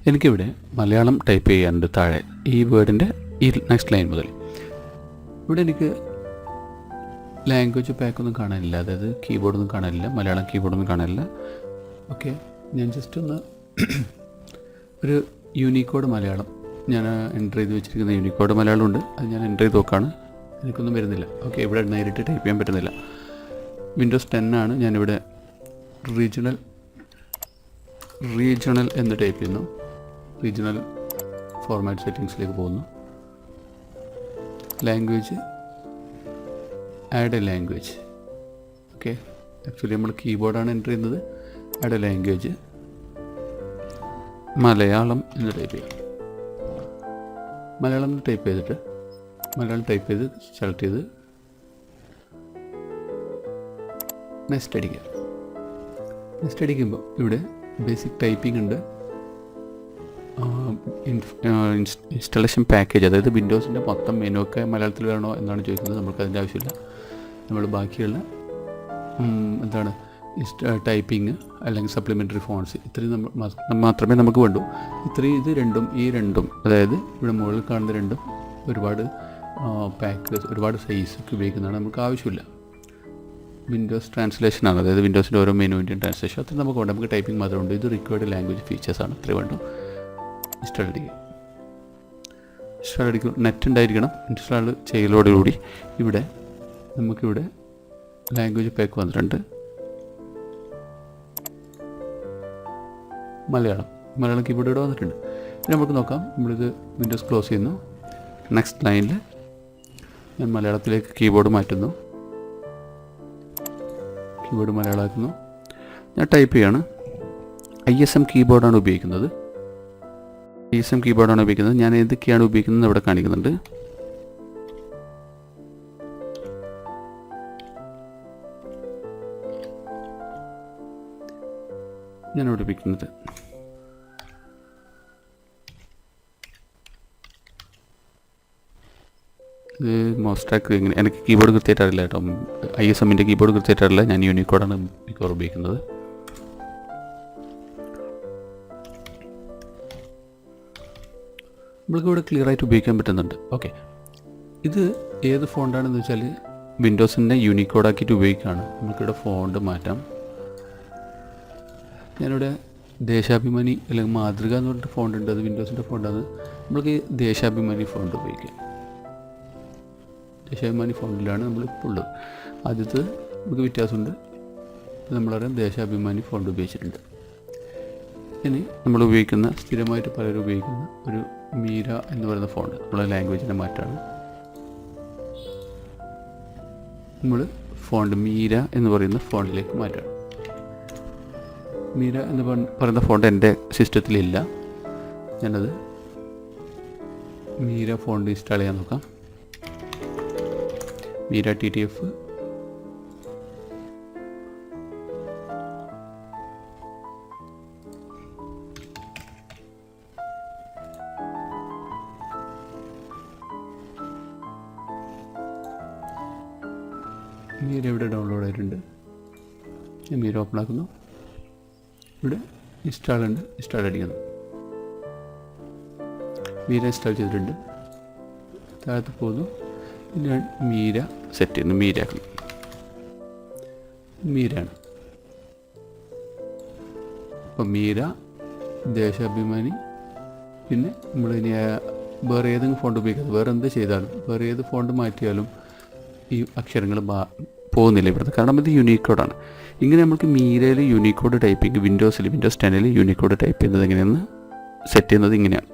എനിക്കിവിടെ മലയാളം ടൈപ്പ് ചെയ്യാനുണ്ട് താഴെ ഈ വേർഡിൻ്റെ ഈ നെക്സ്റ്റ് ലൈൻ മുതൽ. ഇവിടെ എനിക്ക് ലാംഗ്വേജ് പാക്കൊന്നും കാണാനില്ല, അതായത് കീബോർഡൊന്നും കാണാനില്ല, മലയാളം കീബോർഡൊന്നും കാണാനില്ല. ഓക്കെ, ഞാൻ ജസ്റ്റ് ഒന്ന് ഒരു യൂണിക്കോഡ് മലയാളം ഞാൻ എൻ്റർ ചെയ്ത് വെച്ചിരിക്കുന്ന യൂണിക്കോഡ് മലയാളം ഉണ്ട്, അത് ഞാൻ എൻ്റർ ചെയ്ത് നോക്കുകയാണ്. എനിക്കൊന്നും വരുന്നില്ല. ഓക്കെ, ഇവിടെ നേരിട്ട് ടൈപ്പ് ചെയ്യാൻ പറ്റുന്നില്ല. വിൻഡോസ് 10 ആണ്. ഞാനിവിടെ റീജിയണൽ എന്ന് ടൈപ്പ് ചെയ്യുന്നു. റീജിയണൽ ഫോർമാറ്റ് സെറ്റിങ്സിലേക്ക് പോകുന്നു. Language, add A language. Okay, actually നമ്മൾ കീബോർഡാണ് എൻ്റർ ചെയ്യുന്നത്. ആഡ് എ ലാംഗ്വേജ്, മലയാളം എന്ന് ടൈപ്പ് ചെയ്യാം. മലയാളം ടൈപ്പ് ചെയ്തിട്ട് മലയാളം ടൈപ്പ് ചെയ്ത് സെലക്ട് ചെയ്ത് നെക്സ്റ്റ് അടിക്കുക. നെക്സ്റ്റ് അടിക്കുമ്പോൾ ഇവിടെ ബേസിക് ടൈപ്പിംഗ് ഉണ്ട്, ഇൻസ്റ്റലേഷൻ പാക്കേജ്, അതായത് വിൻഡോസിൻ്റെ മൊത്തം മെനു ഒക്കെ മലയാളത്തിൽ വേണോ എന്നാണ് ചോദിക്കുന്നത്. നമുക്ക് അതിൻ്റെ ആവശ്യമില്ല. നമ്മൾ ബാക്കിയുള്ള എന്താണ് ടൈപ്പിംഗ് അല്ലെങ്കിൽ സപ്ലിമെൻ്ററി ഫോൺസ് ഇത്രയും മാത്രമേ നമുക്ക് വേണ്ടൂ. ഇത്രയും ഇത് രണ്ടും ഈ രണ്ടും, അതായത് ഇവിടെ മുകളിൽ കാണുന്ന രണ്ടും ഒരുപാട് പാക്കേജ് ഒരുപാട് സൈസൊക്കെ ഉപയോഗിക്കുന്നതാണ്, നമുക്ക് ആവശ്യമില്ല. വിൻഡോസ് ട്രാൻസ്ലേഷനാണ്, അതായത് വിൻഡോസിൻ്റെ ഓരോ മെനുവിൻ്റെയും ട്രാൻസ്ലേഷൻ അത്ര നമുക്ക് വേണ്ട. നമുക്ക് ടൈപ്പിംഗ് മാത്രമുണ്ട്. ഇത് റിക്വയർഡ് ലാംഗ്വേജ് ഫീച്ചേഴ്സാണ്, അത്രേ വേണ്ടു. ഇൻസ്റ്റാൾ ചെയ്യുക. ഇൻസ്റ്റാൾ അടിക്കും, നെറ്റ് ഉണ്ടായിരിക്കണം. ഇൻസ്റ്റാൾ ചെയ്യലോടുകൂടി ഇവിടെ നമുക്കിവിടെ ലാംഗ്വേജ് പാക്ക് വന്നിട്ടുണ്ട്. മലയാളം കീബോർഡ് ഇവിടെ വന്നിട്ടുണ്ട്. പിന്നെ നമുക്ക് നോക്കാം. നമ്മളിത് വിൻഡോസ് ക്ലോസ് ചെയ്യുന്നു. നെക്സ്റ്റ് ലൈനിൽ ഞാൻ മലയാളത്തിലേക്ക് കീബോർഡ് മാറ്റുന്നു. കീബോർഡ് മലയാളമാക്കുന്നു. ഞാൻ ടൈപ്പ് ചെയ്യാണ്. ISM കീബോർഡാണ് ഉപയോഗിക്കുന്നത്. ഞാൻ ഏതൊക്കെയാണ് ഉപയോഗിക്കുന്നത് ഇവിടെ കാണിക്കുന്നുണ്ട്. ഞാനിവിടെ ഉപയോഗിക്കുന്നത് ഇത് MouseTrack. എനിക്ക് കീബോർഡ് കൃത്യമായിട്ട് അറിയില്ല കേട്ടോ. ISMൻ്റെ കീബോർഡ് കൃത്യമായിട്ട് അറിയില്ല. ഞാൻ യൂണിക്കോഡാണ് മിക്കവാറും ഉപയോഗിക്കുന്നത്. നമ്മൾക്ക് ഇവിടെ ക്ലിയർ ആയിട്ട് ഉപയോഗിക്കാൻ പറ്റുന്നുണ്ട്. ഓക്കെ, ഇത് ഏത് ഫോണ്ടാണെന്ന് വെച്ചാൽ വിൻഡോസിൻ്റെ യൂണിക്കോഡാക്കിയിട്ട് ഉപയോഗിക്കുകയാണ്. നമുക്കിവിടെ ഫോണ്ട് മാറ്റാം. ഞാനിവിടെ ദേശാഭിമാനി അല്ലെങ്കിൽ മാതൃക എന്ന് പറഞ്ഞിട്ട് ഫോണ്ട് ഉണ്ട്, അത് വിൻഡോസിൻ്റെ ഫോണ്ടാണ്. നമ്മൾക്ക് ദേശാഭിമാനി ഫോണ്ട് ഉപയോഗിക്കാം. ദേശാഭിമാനി ഫോണ്ടിലാണ് നമ്മളിപ്പോൾ ഉള്ളത്. ആദ്യത്തെ നമുക്ക് വ്യത്യാസമുണ്ട്. നമ്മളറിയാം ദേശാഭിമാനി ഫോണ്ട് ഉപയോഗിച്ചിട്ടുണ്ട്. ഇനി നമ്മൾ ഉപയോഗിക്കുന്ന സ്ഥിരമായിട്ട് പലരും ഉപയോഗിക്കുന്ന ഒരു മീര എന്ന് പറയുന്ന ഫോണ്ട്, നമ്മളെ ലാംഗ്വേജിൻ്റെ മാറ്റാണ്. നമ്മൾ ഫോണ്ട് മീര എന്ന് പറയുന്ന ഫോണ്ടിലേക്ക് മാറ്റാണ്. മീര എന്ന് പറയുന്ന ഫോണ്ട് എൻ്റെ സിസ്റ്റത്തിലില്ല. ഞാനത് മീര ഫോണ്ട് ഇൻസ്റ്റാൾ ചെയ്യാൻ നോക്കാം. മീര TTF. മീര ഇവിടെ ഡൗൺലോഡ് ആയിട്ടുണ്ട്. ഞാൻ മീര ഓപ്പൺ ആക്കുന്നു. ഇവിടെ ഇൻസ്റ്റാൾ ഉണ്ട്, ഇൻസ്റ്റാൾ അടിക്കുന്നു. മീര ഇൻസ്റ്റാൾ ചെയ്തിട്ടുണ്ട്. താഴത്ത് പോകുന്നു. ഞാൻ മീര സെറ്റ് ചെയ്യുന്നു. മീരയാക്കുന്നു. മീരയാണ്. അപ്പോൾ മീര, ദേശാഭിമാനി. പിന്നെ നമ്മളിനി വേറെ ഏതെങ്കിലും ഫോണ്ട് ഉപയോഗിക്കുന്നത്, വേറെ എന്ത് ചെയ്താലും, വേറെ ഏത് ഫോണ്ട് മാറ്റിയാലും ഈ അക്ഷരങ്ങൾ പോകുന്നില്ല ഇവിടുത്തെ, കാരണം ഇത് യൂണിക്കോഡാണ്. ഇങ്ങനെ നമുക്ക് മീരയിൽ Unicode typing Windows 10 Unicode type ചെയ്യുന്നത് എങ്ങനെയെന്ന് സെറ്റ് ചെയ്യുന്നത് ഇങ്ങനെയാണ്.